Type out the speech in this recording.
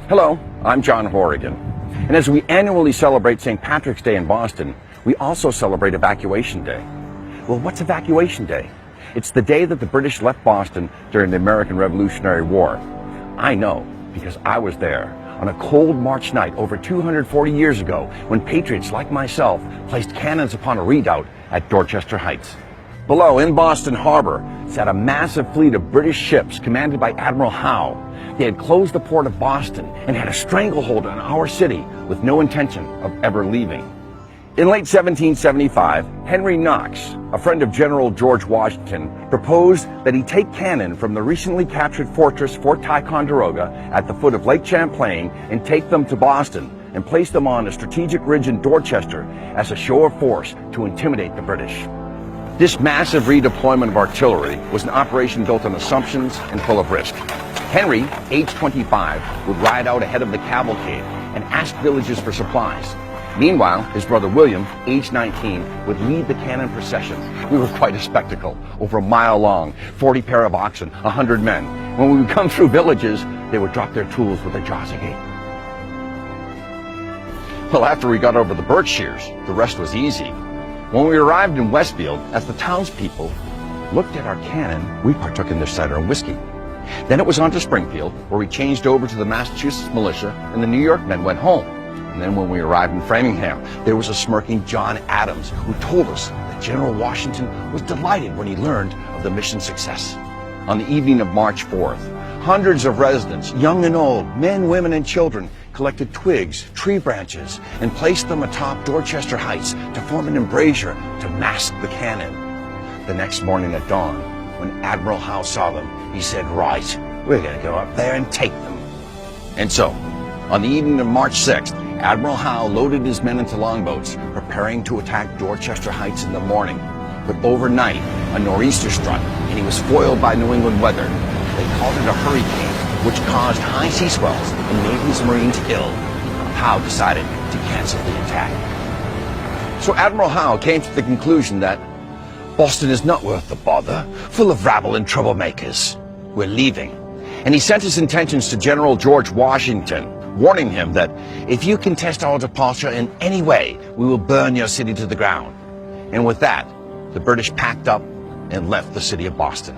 Hello, I'm John Horrigan. And as we annually celebrate St. Patrick's Day in Boston, we also celebrate Evacuation Day. Well, what's Evacuation Day? It's the day that the British left Boston during the American Revolutionary War. I know because I was there on a cold March night over 240 years ago when patriots like myself placed cannons upon a redoubt at Dorchester Heights. Below, in Boston Harbor, sat a massive fleet of British ships commanded by Admiral Howe. They had closed the port of Boston and had a stranglehold on our city with no intention of ever leaving. In late 1775, Henry Knox, a friend of General George Washington, proposed that he take cannon from the recently captured fortress Fort Ticonderoga at the foot of Lake Champlain and take them to Boston and place them on a strategic ridge in Dorchester as a show of force to intimidate the British. This massive redeployment of artillery was an operation built on assumptions and full of risk. Henry, age 25, would ride out ahead of the cavalcade and ask villagers for supplies. Meanwhile, his brother William, age 19, would lead the cannon procession. We were quite a spectacle, over a mile long, 40 pair of oxen, 100 men. When we would come through villages, they would drop their tools with their jaws agape. Well, after we got over the birch shears, the rest was easy. When we arrived in Westfield, as the townspeople looked at our cannon, we partook in their cider and whiskey. Then it was on to Springfield, where we changed over to the Massachusetts militia, and the New York men went home. And then when we arrived in Framingham, there was a smirking John Adams who told us that General Washington was delighted when he learned of the mission's success. On the evening of March 4th, hundreds of residents, young and old, men, women, and children, collected twigs, tree branches, and placed them atop Dorchester Heights to form an embrasure to mask the cannon. The next morning at dawn, when Admiral Howe saw them, he said, "Right, we're going to go up there and take them." And so, on the evening of March 6th, Admiral Howe loaded his men into longboats, preparing to attack Dorchester Heights in the morning. But overnight, a nor'easter struck, and he was foiled by New England weather. They called it a hurricane, which caused high sea swells and made his Marines ill. Howe decided to cancel the attack. So Admiral Howe came to the conclusion that Boston is not worth the bother, full of rabble and troublemakers. We're leaving. And he sent his intentions to General George Washington, warning him that if you contest our departure in any way, we will burn your city to the ground. And with that, the British packed up and left the city of Boston.